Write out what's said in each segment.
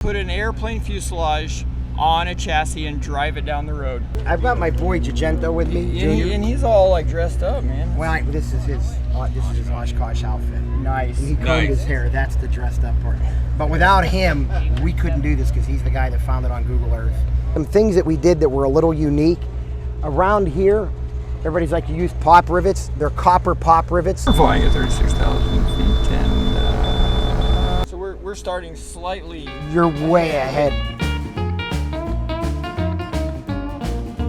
Put an airplane fuselage on a chassis and drive it down the road. I've got my boy Gigento with me, And he's all like dressed up, man. Well, this is his Oshkosh outfit. Nice. He combed his hair. That's the dressed up part. But without him, we couldn't do this because he's the guy that found it on Google Earth. Some things that we did that were a little unique. Around here, everybody's like, you use pop rivets. They're copper pop rivets. We're flying at 36,000 feet, and So we're starting slightly. You're way ahead.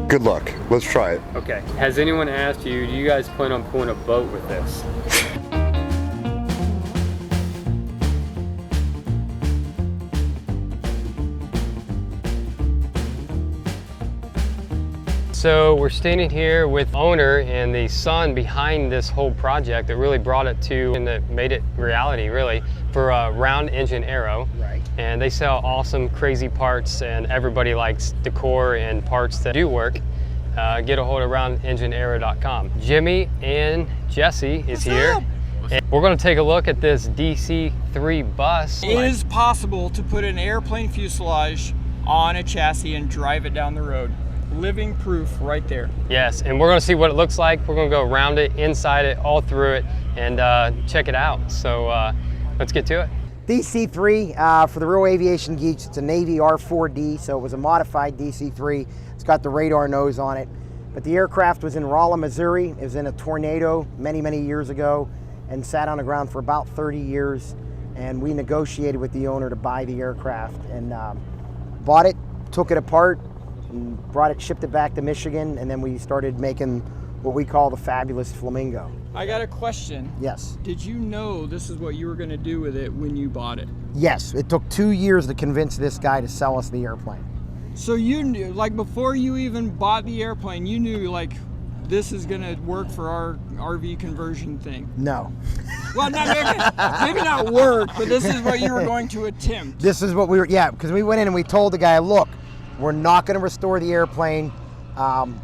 Good luck. Let's try it. Okay. Has anyone asked you, do you guys plan on pulling a boat with this? So we're standing here with owner and the son behind this whole project that really brought it to and that made it reality really for Round Engine Aero. Right. And they sell awesome crazy parts and everybody likes decor and parts that do work. Get a hold of roundengineaero.com. Jimmy and Jesse is here. And we're going to take a look at this DC-3 bus. It is possible to put an airplane fuselage on a chassis and drive it down the road. Living proof right there. Yes, and we're going to see what it looks like. We're going to go around it, inside it, all through it, and check it out. So let's get to it. DC-3, for the real aviation geeks, it's a Navy R4D, so it was a modified DC-3. It's got the radar nose on it. But the aircraft was in Rolla, Missouri. It was in a tornado many, many years ago and sat on the ground for about 30 years. And we negotiated with the owner to buy the aircraft and bought it, took it apart, and brought it, shipped it back to Michigan, and then we started making what we call the Fabulous Flamingo. I got a question. Yes. Did you know this is what you were going to do with it when you bought it? Yes, it took 2 years to convince this guy to sell us the airplane. So you knew, like before you even bought the airplane, you knew like this is going to work for our RV conversion thing? No. Well, maybe not work, but this is what you were going to attempt. This is what we were, yeah, because we went in and we told the guy, look, we're not going to restore the airplane.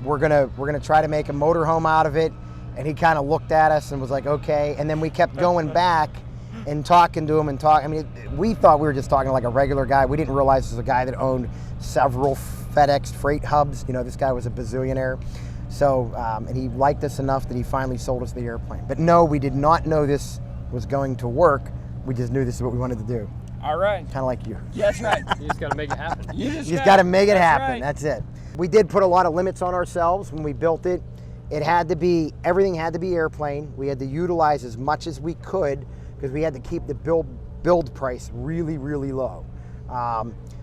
We're gonna try to make a motorhome out of it. And he kind of looked at us and was like, okay. And then we kept going back and talking to him and talking. I mean, we thought we were just talking like a regular guy. We didn't realize this was a guy that owned several FedEx freight hubs. You know, this guy was a bazillionaire. So, and he liked us enough that he finally sold us the airplane. But no, we did not know this was going to work. We just knew this is what we wanted to do. All right. Kind of like you. Yeah, that's right. You just got to make it happen. You just got to make it happen. Right. That's it. We did put a lot of limits on ourselves when we built it. It had to be, everything had to be airplane. We had to utilize as much as we could because we had to keep the build price really, really low.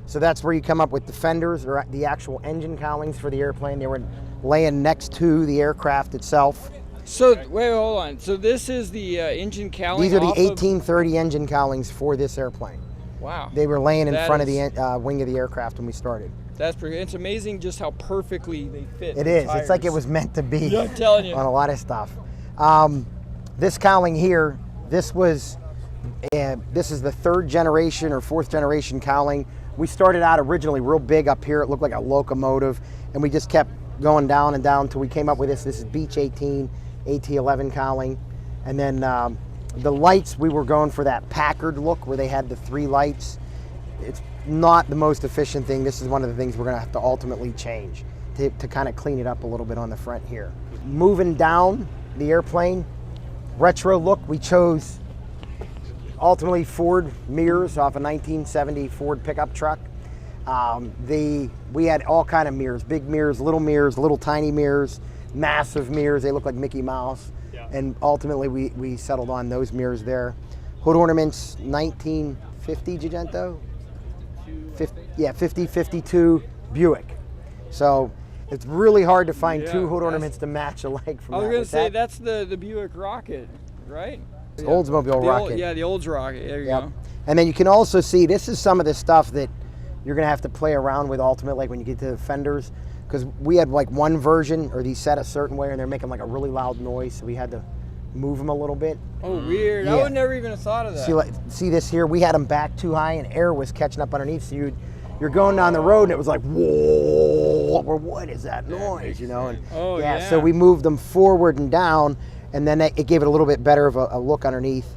So that's where you come up with the fenders or the actual engine cowlings for the airplane. They were laying next to the aircraft itself. So, wait, hold on. So this is the engine cowling? These are the 1830 engine cowlings for this airplane. Wow. They were laying in front of the wing of the aircraft when we started. That's pretty. It's amazing just how perfectly they fit. It is. It's like it was meant to be. Yeah, I'm telling you. On a lot of stuff. This cowling here, this is the third generation or fourth generation cowling. We started out originally real big up here. It looked like a locomotive, and we just kept going down and down until we came up with this. This is Beech 18, AT11 cowling, and then the lights, we were going for that Packard look where they had the 3 lights. It's not the most efficient thing. This is one of the things we're going to have to ultimately change to kind of clean it up a little bit on the front here. Moving down the airplane, retro look, we chose ultimately Ford mirrors off a 1970 Ford pickup truck. We had all kind of mirrors, big mirrors, little tiny mirrors, massive mirrors. They look like Mickey Mouse. Yeah. And ultimately we settled on those mirrors there. Hood ornaments, 1950 Gigento? 52 Buick. So it's really hard to find 2 hood ornaments to match alike from that. I was going to say, that's the Buick Rocket, right? Oldsmobile Rocket. The Olds Rocket. There you go. And then you can also see, this is some of the stuff that you're going to have to play around with ultimately, like when you get to the fenders. Because we had like one version, or these set a certain way, and they're making like a really loud noise, so we had to move them a little bit. Oh, weird. Yeah. I would never even have thought of that. See this here? We had them back too high, and air was catching up underneath, so you're going down the road, and it was like, whoa, or what is that noise, you know? And so we moved them forward and down, and then it gave it a little bit better of a look underneath.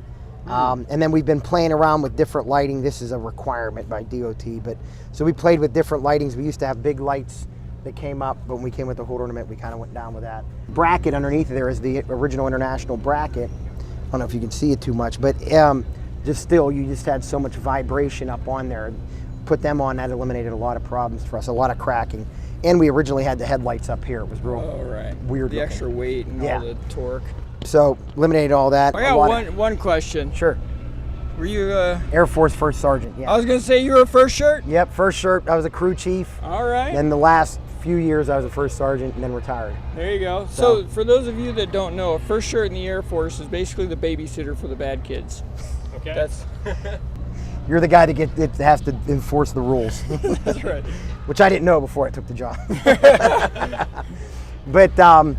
And then we've been playing around with different lighting. This is a requirement by DOT, but so we played with different lightings. We used to have big lights that came up, but when we came with the whole ornament, we kind of went down with that. Bracket underneath there is the original International bracket. I don't know if you can see it too much, but just still, you just had so much vibration up on there. Put them on, that eliminated a lot of problems for us, a lot of cracking. And we originally had the headlights up here. It was real weird. The extra weight and all the torque. So eliminated all that. I got one question. Sure. Were you Air Force First Sergeant? Yeah. I was gonna say you were a first shirt. Yep, first shirt. I was a crew chief. All right. Then the last few years I was a first sergeant and then retired. There you go. So for those of you that don't know, a first shirt in the Air Force is basically the babysitter for the bad kids. Okay. That's. You're the guy that has to enforce the rules. That's right. Which I didn't know before I took the job. But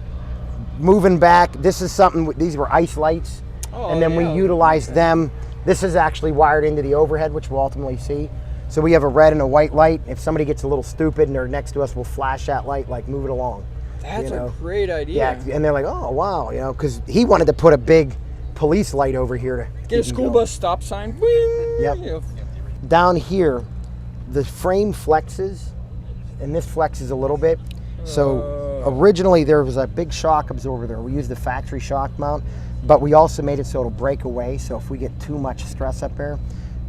moving back, this is something, these were ice lights. Oh, and then we utilized them. This is actually wired into the overhead, which we'll ultimately see. So we have a red and a white light. If somebody gets a little stupid and they're next to us, we'll flash that light, like move it along. That's a great idea. Yeah, and they're like, oh, wow, because he wanted to put a big police light over here to get a school bus stop sign. Wing, yep. Down here, the frame flexes, and this flexes a little bit. So originally there was a big shock absorber there. We used the factory shock mount, but we also made it so it'll break away. So if we get too much stress up there,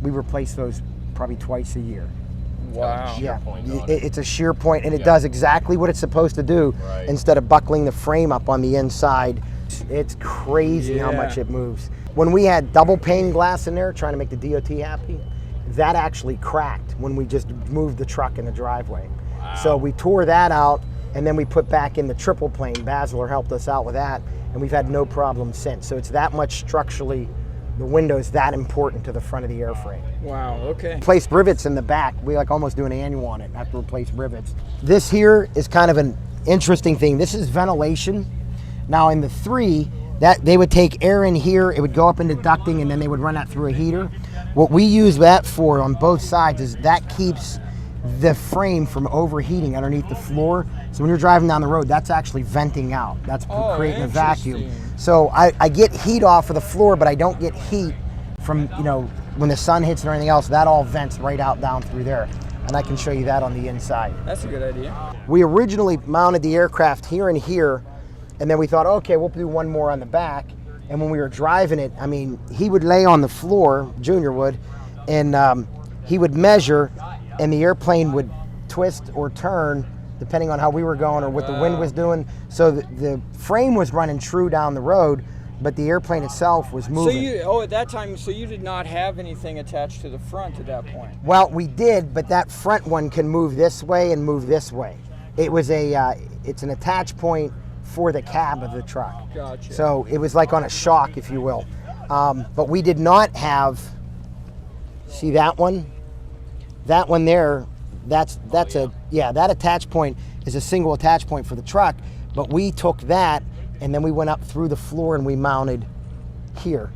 we replace those probably twice a year. Wow. Yeah, it's a shear point, and it does exactly what it's supposed to do. Instead of buckling the frame up on the inside. It's crazy how much it moves. When we had double pane glass in there trying to make the DOT happy, that actually cracked when we just moved the truck in the driveway. Wow. So we tore that out, and then we put back in the triple plane. Basilar helped us out with that, and we've had no problem since. So it's that much structurally, the window's that important to the front of the airframe. Wow, okay. Replace rivets in the back. We like almost do an annual on it, have to replace rivets. This here is kind of an interesting thing. This is ventilation. Now in the 3, that they would take air in here, it would go up into ducting, and then they would run that through a heater. What we use that for on both sides is that keeps the frame from overheating underneath the floor. So when you're driving down the road, that's actually venting out. That's creating a vacuum. So I get heat off of the floor, but I don't get heat from, when the sun hits or anything else. That all vents right out down through there. And I can show you that on the inside. That's a good idea. We originally mounted the aircraft here and here, and then we thought, okay, we'll do one more on the back. And when we were driving it, I mean, he would lay on the floor, Junior would, and he would measure, and the airplane would twist or turn depending on how we were going or what the wind was doing. So the frame was running true down the road, but the airplane itself was moving. So at that time, so you did not have anything attached to the front at that point? Well, we did, but that front one can move this way and move this way. It was it's an attach point for the cab of the truck. Gotcha. So it was like on a shock, if you will. But we did not have, see that one? That one there, that attach point is a single attach point for the truck, but we took that and then we went up through the floor and we mounted here.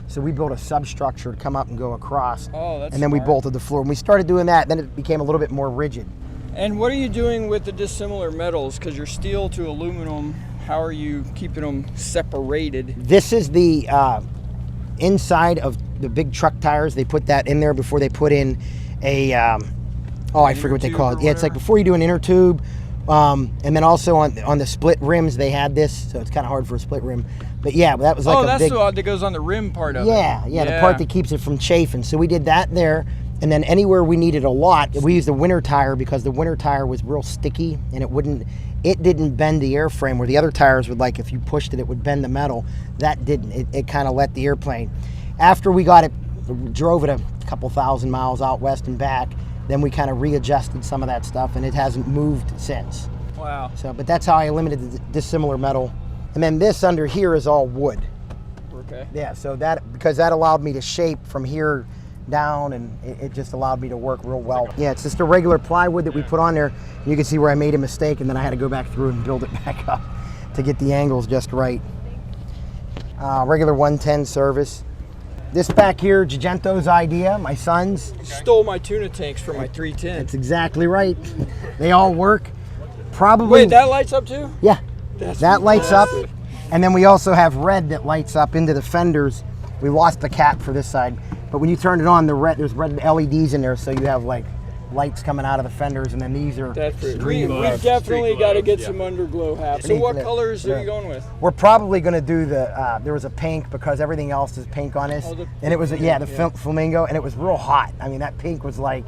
So we built a substructure to come up and go across. Oh, that's And then we smart. bolted the floor. When we started doing that, then it became a little bit more rigid. And what are you doing with the dissimilar metals? Because you're steel to aluminum, how are you keeping them separated? This is the inside of the big truck tires. They put that in there before they put in a, I forget what they call it. Yeah, it's like before you do an inner tube. And then also on the split rims, they had this, so it's kind of hard for a split rim. But yeah, that was like a big... Oh, that's that goes on the rim part of it. Yeah, the part that keeps it from chafing. So we did that there. And then anywhere we needed a lot, we used the winter tire because the winter tire was real sticky and it didn't bend the airframe where the other tires would, like if you pushed it, it would bend the metal. That didn't. It kind of let the airplane. After we got it, drove it a couple thousand miles out west and back, then we kind of readjusted some of that stuff and it hasn't moved since. Wow. So, but that's how I eliminated the dissimilar metal. And then this under here is all wood. Okay. Yeah, so because that allowed me to shape from here down, and it just allowed me to work real well. Yeah, it's just a regular plywood that we put on there. You can see where I made a mistake, and then I had to go back through and build it back up to get the angles just right. Regular 110 service. This back here, Gigento's idea, my son's. Stole my tuna tanks from my 310. That's exactly right. They all work. Probably. Wait, that lights up too? Yeah, That's that lights up. impressive. And then we also have red that lights up into the fenders. We lost the cap for this side, but when you turn it on, there's red LEDs in there, so you have like lights coming out of the fenders, and then these are we definitely got to get some underglow hats. So what colors are you going with? We're probably going to do the there was a pink because everything else is pink on this, and it was flamingo, and it was real hot. I mean, that pink was like,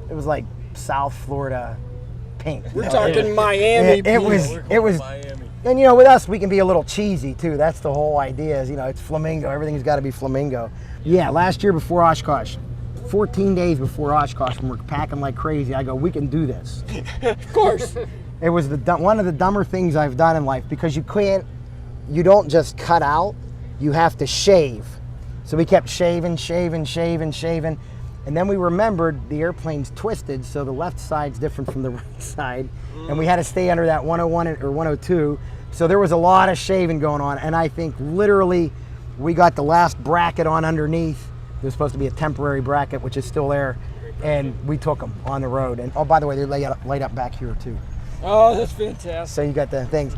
it was like South Florida pink. We're talking Miami. It was Miami. And you know, with us, we can be a little cheesy too. That's the whole idea. Is, you know, it's flamingo. Everything's got to be flamingo. Yeah, last year before Oshkosh, 14 days before Oshkosh, when we're packing like crazy, I go, we can do this. Of course. It was one of the dumber things I've done in life, because you don't just cut out, you have to shave. So we kept shaving, and then we remembered the airplane's twisted, so the left side's different from the right side, and we had to stay under that 101 or 102. So there was a lot of shaving going on, and I think literally we got the last bracket on underneath. There's supposed to be a temporary bracket, which is still there, and we took them on the road. And oh, by the way, they're laid up back here too. Oh, that's fantastic. So you got the things.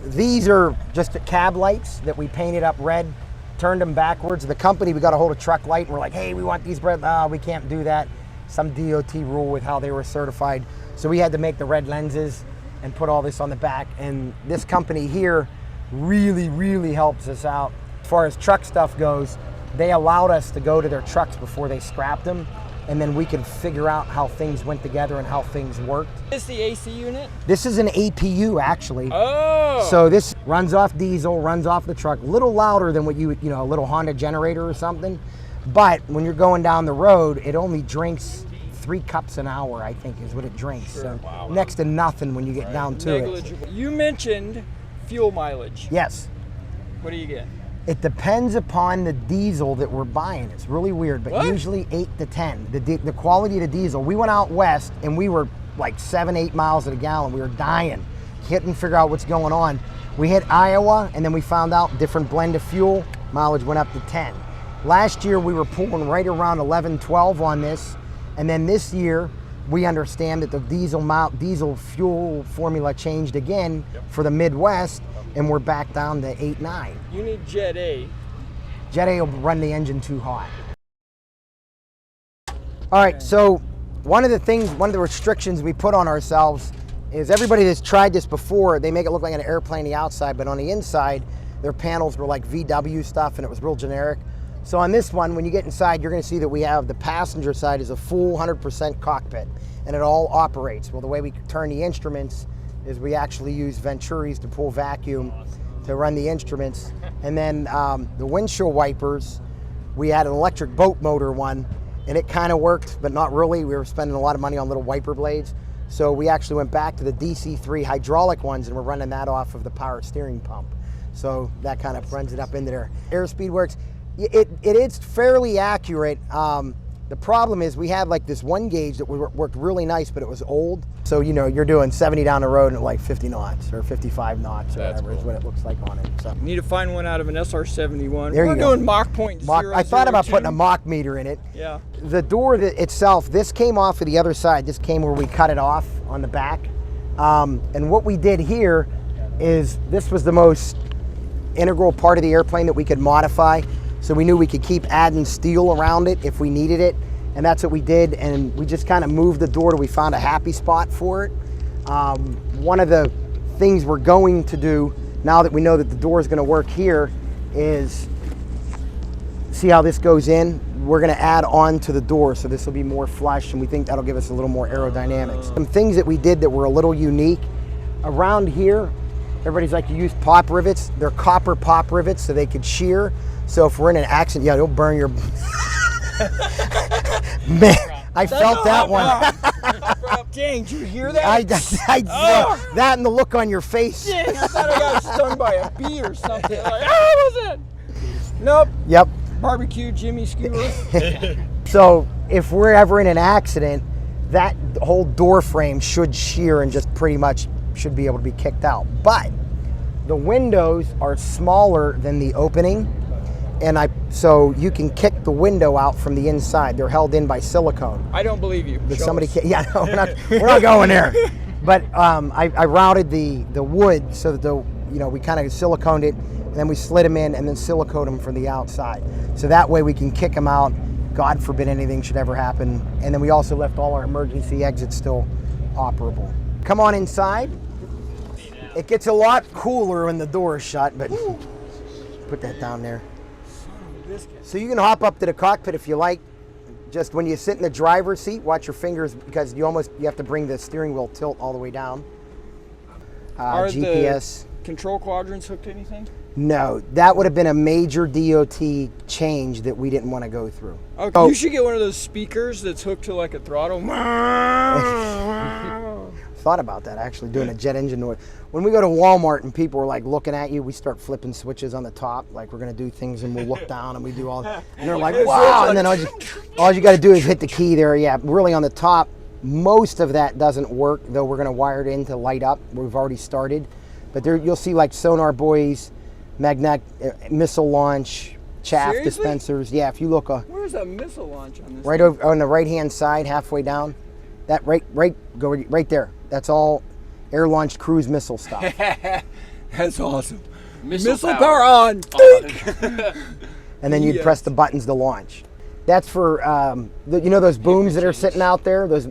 These are just the cab lights that we painted up red, turned them backwards. The company, we got a hold of truck light, and we're like, hey, we want these red. We can't do that. Some DOT rule with how they were certified. So we had to make the red lenses and put all this on the back. And this company here really, really helps us out. As far as truck stuff goes, they allowed us to go to their trucks before they scrapped them, and then we could figure out how things went together and how things worked. Is this the AC unit? This is an APU, actually. Oh! So this runs off diesel, runs off the truck, a little louder than what you would, a little Honda generator or something. But when you're going down the road, it only drinks 3 cups an hour, I think, is what it drinks. Sure. So wow. Next to nothing when you get down to it. You mentioned fuel mileage. Yes. What do you get? It depends upon the diesel that we're buying. It's really weird, but usually 8 to 10. The quality of the diesel. We went out west and we were like 7-8 miles at a gallon. We were dying. Couldn't figure out what's going on. We hit Iowa, and then we found out different blend of fuel. Mileage went up to 10. Last year we were pulling right around 11, 12 on this, and then this year we understand that the diesel fuel formula changed again for the Midwest, and we're back down to 8, 9. You need Jet A. Jet A will run the engine too hot. All right, so one of the restrictions we put on ourselves is everybody that's tried this before, they make it look like an airplane on the outside, but on the inside, their panels were like VW stuff, and it was real generic. So on this one, when you get inside, you're gonna see that we have the passenger side is a full 100% cockpit, and it all operates. Well, the way we turn the instruments is we actually use Venturis to pull vacuum to run the instruments. And then the windshield wipers, we had an electric boat motor one, and it kind of worked, but not really. We were spending a lot of money on little wiper blades. So we actually went back to the DC-3 hydraulic ones, and we're running that off of the power steering pump. So that kind of runs it up into there. Airspeed works. It is fairly accurate. The problem is we had like this one gauge that worked really nice, but it was old. So, you're doing 70 down the road at like 50 knots or 55 knots or whatever is what it looks like on it. So you need to find one out of an SR-71. There We're doing Mach point 002. I thought about putting a Mach meter in it. Yeah. The door itself, this came off of the other side. This came where we cut it off on the back. And what we did here is this was the most integral part of the airplane that we could modify. So we knew we could keep adding steel around it if we needed it. And that's what we did. And we just kind of moved the door till we found a happy spot for it. One of the things we're going to do now that we know that the door is going to work here is see how this goes in. We're going to add on to the door. So this will be more flush, and we think that'll give us a little more aerodynamics. Some things that we did that were a little unique. Around here, everybody's like, you use pop rivets. They're copper pop rivets so they could shear. So if we're in an accident, it'll burn your... Man, I felt that one. Dang, did you hear that? That and the look on your face. Dang, I thought I got stung by a bee or something. Like, what was it? Nope. Yep. Barbecue Jimmy skewer. So if we're ever in an accident, that whole door frame should shear and just pretty much should be able to be kicked out. But the windows are smaller than the opening, and so you can kick the window out from the inside. They're held in by silicone. I don't believe you. But somebody can't. Yeah, no, we're not going there. But I routed the wood so that we kind of siliconed it, and then we slid them in and then silicone them from the outside. So that way we can kick them out, God forbid anything should ever happen. And then we also left all our emergency exits still operable. Come on inside. It gets a lot cooler when the door is shut, but put that down there. So you can hop up to the cockpit if you like. Just when you sit in the driver's seat, watch your fingers because you have to bring the steering wheel tilt all the way down. Are GPS. the control quadrants hooked to anything? No, that would have been a major DOT change that we didn't want to go through. Okay, you should get one of those speakers that's hooked to like a throttle. Thought about that actually, doing a jet engine noise. When we go to Walmart and people are like looking at you, we start flipping switches on the top, like we're gonna do things and we'll look down and we do all, and they're like, wow, and then all you gotta do is hit the key there. Yeah, really on the top, most of that doesn't work, though we're gonna wire it in to light up. We've already started, but there you'll see like sonar buoys, missile launch, chaff dispensers. Yeah, if you look. Where's that missile launch on this? Right over on the right-hand side, halfway down. That go right there. That's all air-launched cruise missile stuff. That's awesome. Missile power on. And then you'd press the buttons to launch. That's for you know those booms that are sitting out there. Those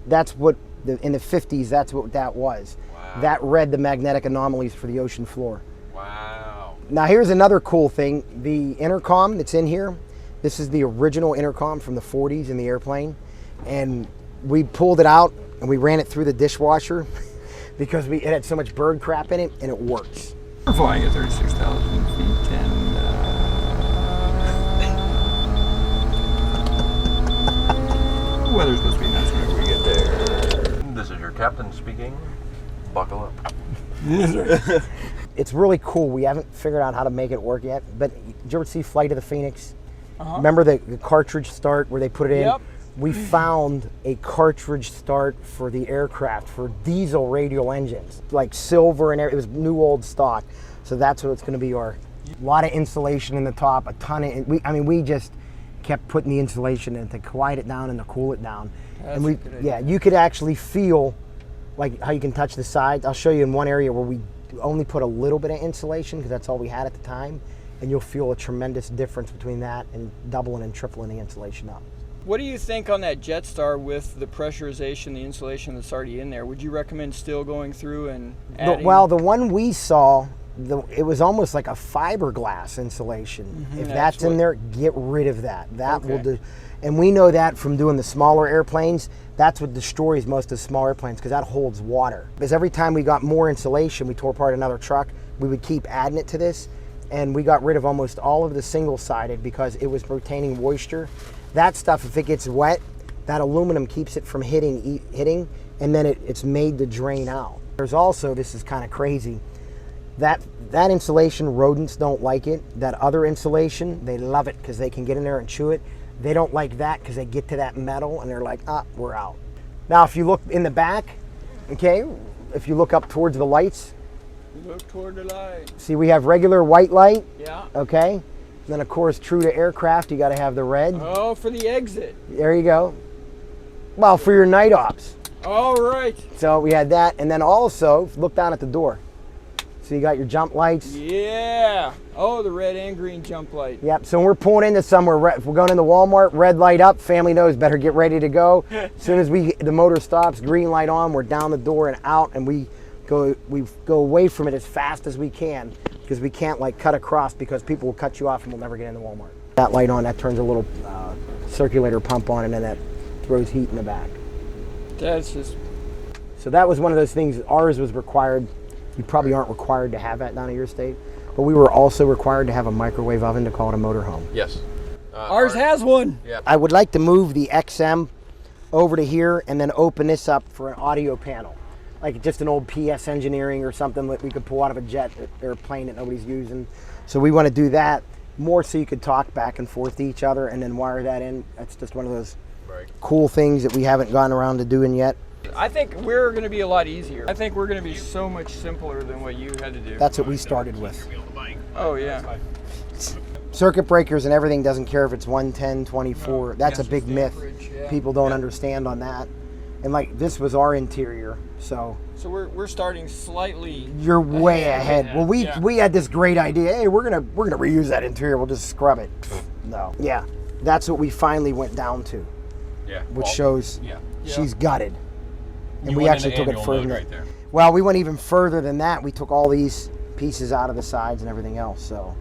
that's what in the 50s. That's what that was. Wow. That read the magnetic anomalies for the ocean floor. Wow. Now here's another cool thing. The intercom that's in here. This is the original intercom from the 40s in the airplane, and we pulled it out and we ran it through the dishwasher because it had so much bird crap in it, and it works. We're flying at 36,000 feet and weather's supposed to be nice whenever we get there. This is your captain speaking. Buckle up. It's really cool. We haven't figured out how to make it work yet, but did you ever see Flight of the Phoenix? Remember the cartridge start where they put it in? Yep. We found a cartridge start for the aircraft for diesel radial engines, like silver and it was new old stock. So that's what it's going to be. A lot of insulation in the top, a ton of. We just kept putting the insulation in to quiet it down and to cool it down. You could actually feel like how you can touch the sides. I'll show you in one area where we only put a little bit of insulation because that's all we had at the time, and you'll feel a tremendous difference between that and doubling and tripling the insulation up. What do you think on that Jetstar with the pressurization, the insulation that's already in there? Would you recommend still going through and adding? Well, the one we saw, it was almost like a fiberglass insulation. Mm-hmm. If that's in there, get rid of that. That will do. And we know that from doing the smaller airplanes, that's what destroys most of the small airplanes because that holds water. Because every time we got more insulation, we tore apart another truck, we would keep adding it to this, and we got rid of almost all of the single-sided because it was retaining moisture. That stuff, if it gets wet, that aluminum keeps it from hitting, and then it's made to drain out. There's also, this is kind of crazy, that insulation, rodents don't like it. That other insulation, they love it because they can get in there and chew it. They don't like that because they get to that metal and they're like, we're out. Now, if you look in the back, okay, if you look up towards the lights. Look toward the light. See, we have regular white light. Yeah. Okay. Then, of course, true to aircraft, you got to have the red. Oh, for the exit. There you go. Well, for your night ops. All right. So we had that. And then also, look down at the door. So you got your jump lights. Yeah. Oh, the red and green jump light. Yep. So when we're pulling into somewhere, if we're going into Walmart, red light up, family knows, better get ready to go. As soon as the motor stops, green light on, we're down the door and out, and we go away from it as fast as we can because we can't like cut across because people will cut you off and we'll never get into Walmart. That light on, that turns a little circulator pump on, and then that throws heat in the back. That's just. So that was one of those things. Ours was required. You probably aren't required to have that down at your state, but we were also required to have a microwave oven to call it a motorhome. Yes. Ours has one. Yeah. I would like to move the XM over to here and then open this up for an audio panel, like just an old PS Engineering or something that we could pull out of a jet airplane that nobody's using. So we want to do that more so you could talk back and forth to each other and then wire that in. That's just one of those cool things that we haven't gotten around to doing yet. I think we're going to be a lot easier. I think we're going to be so much simpler than what you had to do. That's what we started with. Oh, yeah. Circuit breakers and everything doesn't care if it's 110, 24. That's a big myth. Amperage, yeah. People don't understand on that. And like this was our interior, so we're starting slightly. you're way ahead. Yeah. Well, Yeah. we had this great idea. Hey, we're gonna reuse that interior. We'll just scrub it. No. Yeah, that's what we finally went down to, Yeah. which well, shows Yeah. she's gutted. And You we went actually into took it annual mode further. right there. Well, we went even further than that. We took all these pieces out of the sides and everything else. So,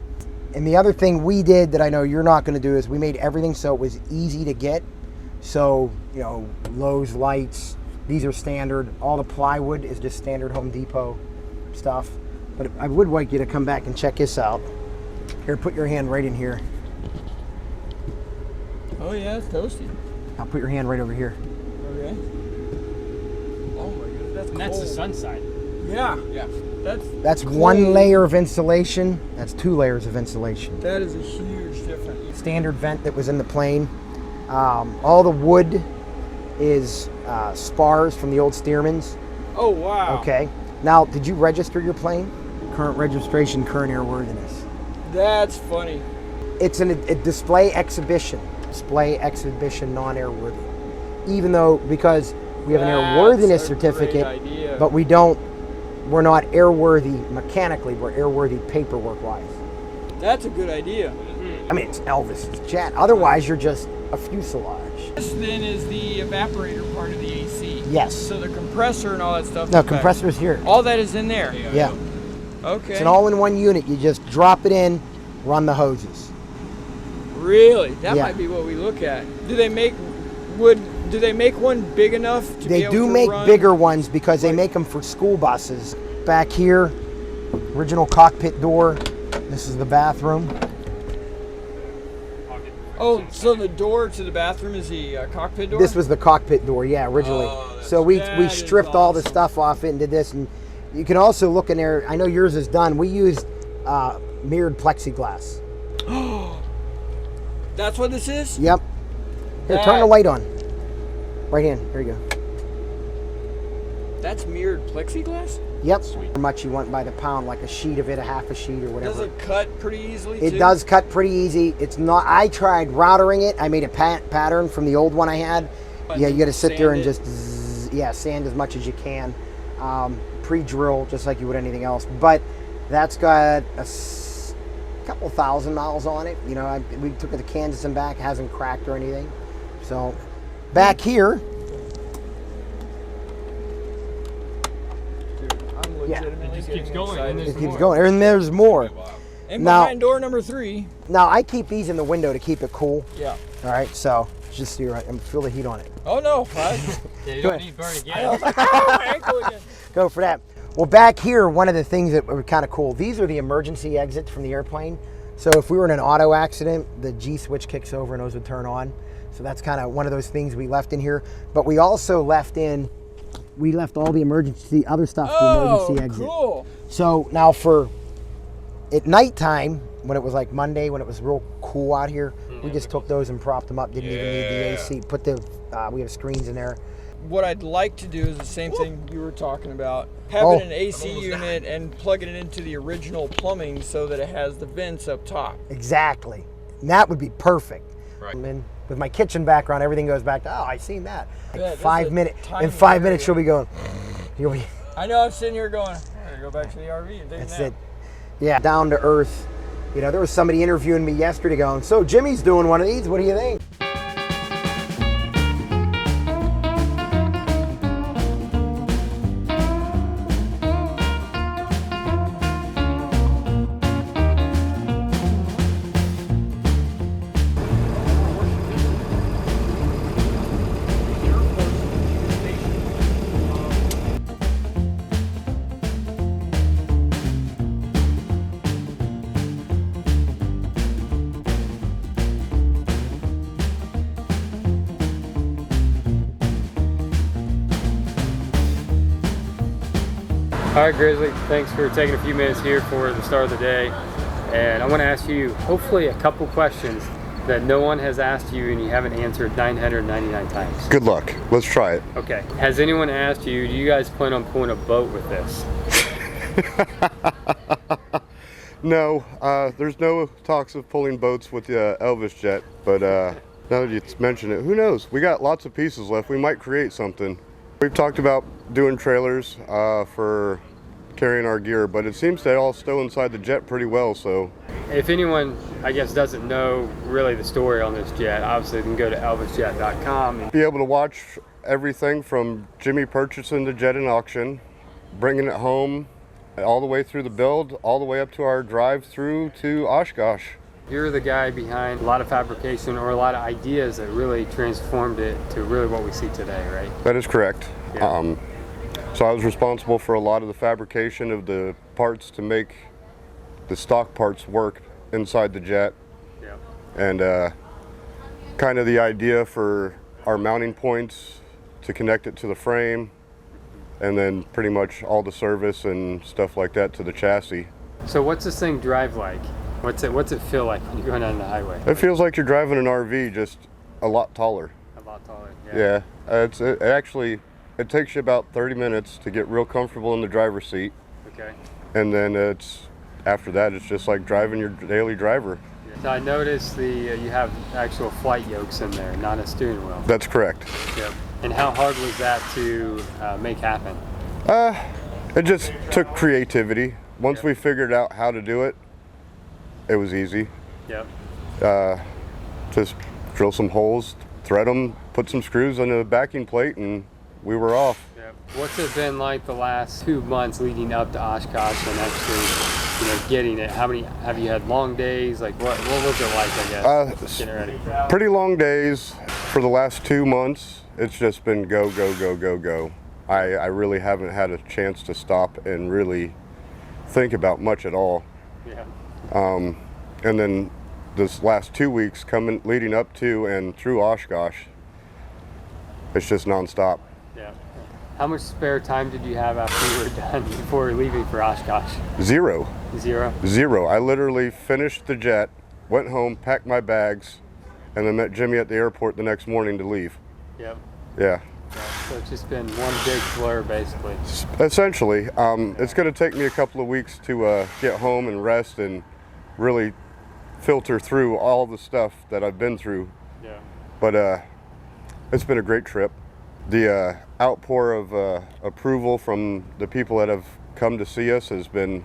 and the other thing we did that I know you're not going to do is we made everything so it was easy to get. So, you know, Lowe's lights, these are standard. All the plywood is just standard Home Depot stuff. But I would like you to come back and check this out. Here, put your hand right in here. Oh yeah, it's toasty. Now put your hand right over here. Okay. Oh my goodness, that's And that's the cold. sun side. Yeah, Yeah. That's cold. one layer of insulation. That's 2 layers of insulation. That is a huge difference. Standard vent that was in the plane. All the wood is spars from the old Stearmans. Oh wow. Okay. Now, did you register your plane? Current registration, current airworthiness. That's funny. It's a display exhibition. Display exhibition, non-airworthy. Even though, because we have an airworthiness That's a certificate, great idea. but we're not airworthy mechanically, we're airworthy paperwork-wise. That's a good idea. I mean, it's Elvis's jet. Otherwise, you're just a fuselage. This then is the evaporator part of the AC. Yes. So the compressor and all that stuff. No, is back. compressor's here. All that is in there. Yeah. Okay. It's an all-in-one unit. You just drop it in, run the hoses. Really? That Yeah. might be what we look at. Do they make one big enough to be They able do to make run? bigger ones because they Like- make them for school buses. Back here, original cockpit door. This is the bathroom. Oh, so the door to the bathroom is the cockpit door? This was the cockpit door, yeah, originally. So we that is stripped all the awesome. stuff off it and did this. And you can also look in there. I know yours is done. We used mirrored plexiglass. That's what this is? Yep. Here, turn the light on. Right hand. Here you go. That's mirrored plexiglass? Yep. How much you want by the pound, like a sheet of it, a half a sheet or whatever. Does it cut pretty easily It too? does cut pretty easy. It's not. I tried routering it. I made a pattern from the old one I had. But Yeah, you got to sit there and sand just sand as much as you can. Pre-drill, just like you would anything else. But that's got a couple thousand miles on it. You know, we took it to Kansas and back. It hasn't cracked or anything. So back here. Dude, I'm legitimately It just keeps getting going, excited. and there's It keeps more. going, and there's more. And Now- behind door number 3. Now I keep these in the window to keep it cool. Yeah. All right, so just so you're right, and feel the heat on it. Oh no. Yeah, you Go don't ahead. need burn again. My ankle again. Go for that. Well, back here, one of the things that were kind of cool, these are the emergency exits from the airplane. So if we were in an auto accident, the G switch kicks over and those would turn on. So that's kind of one of those things we left in here. But we also left all the emergency, other stuff to Oh, emergency exit. cool. So now at nighttime, when it was like Monday, when it was real cool out here, we just took those and propped them up, didn't even need the AC. We have screens in there. What I'd like to do is the same thing you were talking about. Having Oh. an AC unit and plugging it into the original plumbing so that it has the vents up top. Exactly. And that would be perfect. Right. And then with my kitchen background, everything goes back to, oh, I seen that. Yeah, that's 5 a minutes. tiny In 5 minutes, area. she'll be going, you'll be, I know I'm sitting here going, I gotta go back to the RV and take that's a it. nap. Yeah, down to earth. You know, there was somebody interviewing me yesterday going, so Jimmy's doing one of these. What do you think? All right, Grizzly, thanks for taking a few minutes here for the start of the day. And I want to ask you, hopefully, a couple questions that no one has asked you and you haven't answered 999 times. Good luck. Let's try it. Okay. Has anyone asked you, do you guys plan on pulling a boat with this? No, there's no talks of pulling boats with the Elvis Jet, but now that you mention it, who knows? We got lots of pieces left. We might create something. We've talked about doing trailers for carrying our gear, but it seems they all stow inside the jet pretty well, so. If anyone, I guess, doesn't know really the story on this jet, obviously you can go to elvisjet.com and Be able to watch everything from Jimmy purchasing the jet in auction, bringing it home, all the way through the build, all the way up to our drive through to Oshkosh. you're the guy behind a lot of fabrication or a lot of ideas that really transformed it to really what we see today, right? That is correct. Yeah. So I was responsible for a lot of the fabrication of the parts to make the stock parts work inside the jet. Yeah. And kind of the idea for our mounting points to connect it to the frame, and then pretty much all the service and stuff like that to the chassis. So what's this thing drive like? What's it feel like when you're going down the highway? It feels like you're driving an RV, just a lot taller. A lot taller. Yeah, it takes you about 30 minutes to get real comfortable in the driver's seat, Okay. and then after that it's just like driving your daily driver. So I noticed you have actual flight yokes in there, not a steering wheel. That's correct. Yep. And how hard was that to make happen? It just took creativity. Once we figured out how to do it, it was easy. Yep. Just drill some holes, thread them, put some screws on the backing plate, and we were off. Yep. What's it been like the last 2 months leading up to Oshkosh and actually, getting it? How many have you had long days? Like what was it like, I guess? Getting ready. Pretty long days for the last 2 months. It's just been go, go, go, go, go. I really haven't had a chance to stop and really think about much at all. Yeah. And then this last 2 weeks leading up to and through Oshkosh, it's just nonstop. Yeah. How much spare time did you have after you were done before leaving for Oshkosh? Zero. Zero? I literally finished the jet, went home, packed my bags, and then met Jimmy at the airport the next morning to leave. Yep. Yeah. So it's just been one big blur, basically. Essentially. It's going to take me a couple of weeks to get home and rest and really filter through all the stuff that I've been through. Yeah. But it's been a great trip. The outpour of approval from the people that have come to see us has been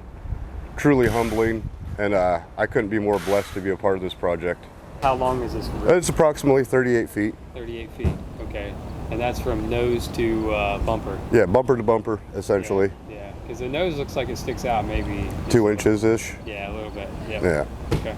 truly humbling, and I couldn't be more blessed to be a part of this project. How long is this? It's approximately 38 feet. 38 feet, okay. And that's from nose to bumper? Yeah, bumper to bumper, essentially. Yeah, because the nose looks like it sticks out maybe 2 inches-ish. Yeah, a little bit. Yep. Yeah. Okay.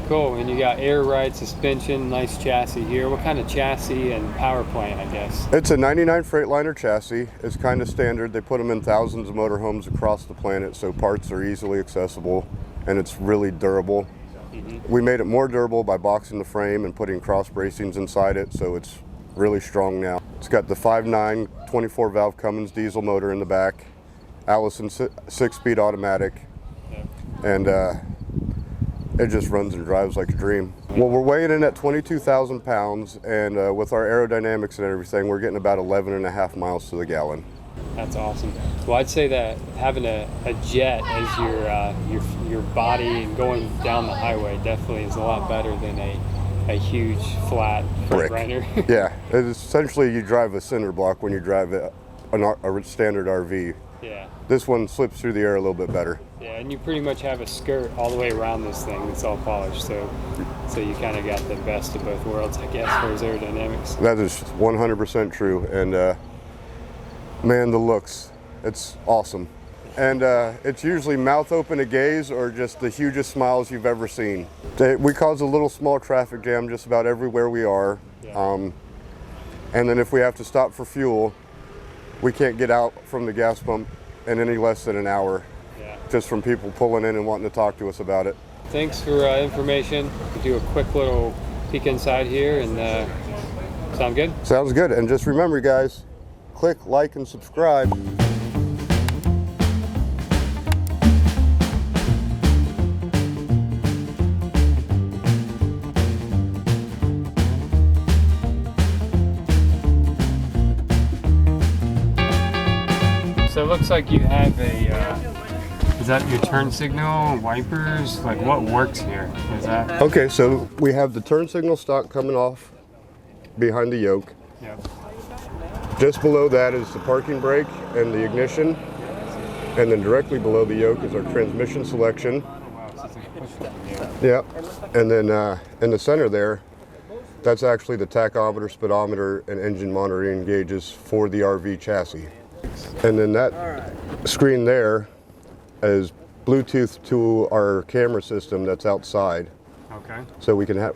Cool, and you got air ride suspension, nice chassis here. What kind of chassis and power plant, I guess? It's a 99 Freightliner chassis. It's kind of standard. They put them in thousands of motorhomes across the planet, so parts are easily accessible, and it's really durable. Mm-hmm. We made it more durable by boxing the frame and putting cross bracings inside it, so it's really strong now. It's got the 5.9 24 valve Cummins diesel motor in the back, Allison 6-speed automatic, and it just runs and drives like a dream. Well, we're weighing in at 22,000 pounds, and with our aerodynamics and everything, we're getting about 11.5 miles to the gallon. That's awesome. Well, I'd say that having a jet as your body and going down the highway definitely is a lot better than a huge flat Freightliner. Yeah, it's essentially you drive a cinder block when you drive a standard RV. Yeah. This one slips through the air a little bit better. Yeah, and you pretty much have a skirt all the way around this thing. It's all polished, so you kind of got the best of both worlds, I guess, for aerodynamics. That is 100% true, and man, the looks, it's awesome. And it's usually mouth open to gaze or just the hugest smiles you've ever seen. We cause a little small traffic jam just about everywhere we are. Yeah. And then if we have to stop for fuel, we can't get out from the gas pump in any less than an hour. Yeah. Just from people pulling in and wanting to talk to us about it. Thanks for information. We'll do a quick little peek inside here, and sound good? Sounds good. And just remember, guys, click like and subscribe. So it looks like you have is that your turn signal, wipers? Like what works here? Is that? Okay, so we have the turn signal stock coming off behind the yoke. Yep. Just below that is the parking brake and the ignition. And then directly below the yoke is our transmission selection. Yeah. And then in the center there, that's actually the tachometer, speedometer, and engine monitoring gauges for the RV chassis. And then that screen there is Bluetooth to our camera system that's outside. Okay. So we can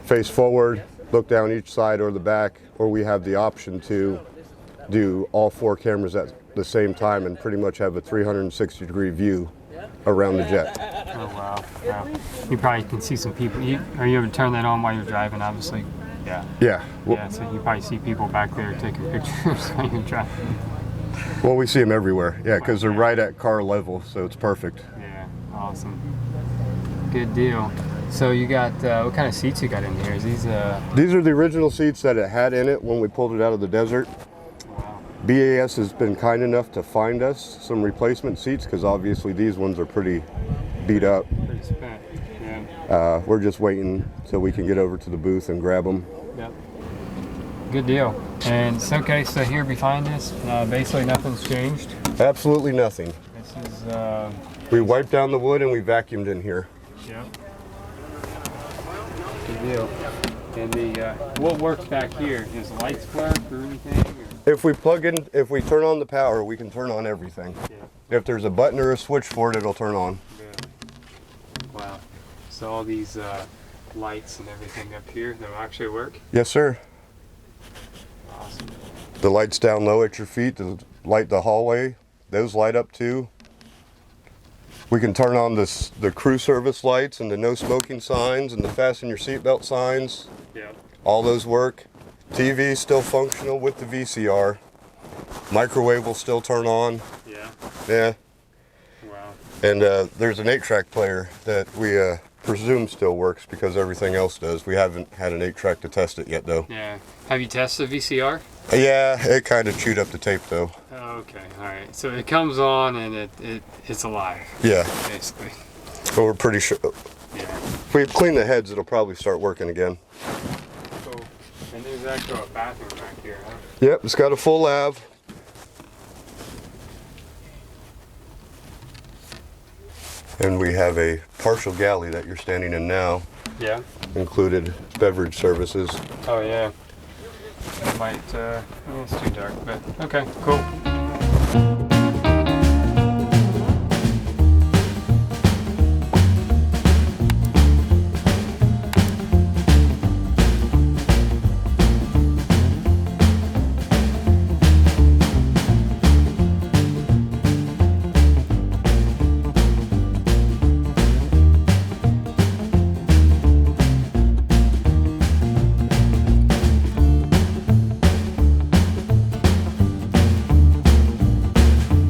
face forward, look down each side or the back, or we have the option to do all 4 cameras at the same time and pretty much have a 360-degree view around the jet. Oh wow. Wow. You probably can see some people. Are you able to turn that on while you're driving? Obviously. Yeah. Yeah. Yeah. So you probably see people back there taking pictures while you're driving. Well, we see them everywhere. Yeah, because they're right at car level, so it's perfect. Yeah. Awesome. Good deal. So you got what kind of seats you got in here? Is these? These are the original seats that it had in it when we pulled it out of the desert. Wow. BAS has been kind enough to find us some replacement seats because obviously these ones are pretty beat up. Pretty spent. Yeah. We're just waiting till we can get over to the booth and grab them. Yep. Good deal. And so, okay, so here behind this, basically nothing's changed. Absolutely nothing. This is. We wiped down the wood and we vacuumed in here. Yep. Good deal. And the what works back here? Is the lights flare or anything? Or? If we turn on the power, we can turn on everything. Yeah. If there's a button or a switch for it, it'll turn on. Yeah. Wow. So all these lights and everything up here, they'll actually work? Yes, sir. Awesome. The lights down low at your feet to light the hallway, those light up too. We can turn on the crew service lights and the no smoking signs and the fasten your seatbelt signs. Yeah. All those work. TV is still functional with the VCR. Microwave will still turn on. Yeah. Yeah. Wow. And there's an 8-track player that we presume still works because everything else does. We haven't had an 8-track to test it yet though. Yeah. Have you tested the VCR? Yeah, it kind of chewed up the tape though. Oh, okay. All right. So it comes on and it's alive. Yeah. Basically. But we're pretty sure. Yeah. If we clean the heads, it'll probably start working again. Cool. And there's actually a bathroom back here, huh? Yep, it's got a full lav. And we have a partial galley that you're standing in now. Yeah. Included beverage services. Oh yeah. It might. Yeah, it's too dark, but okay, cool.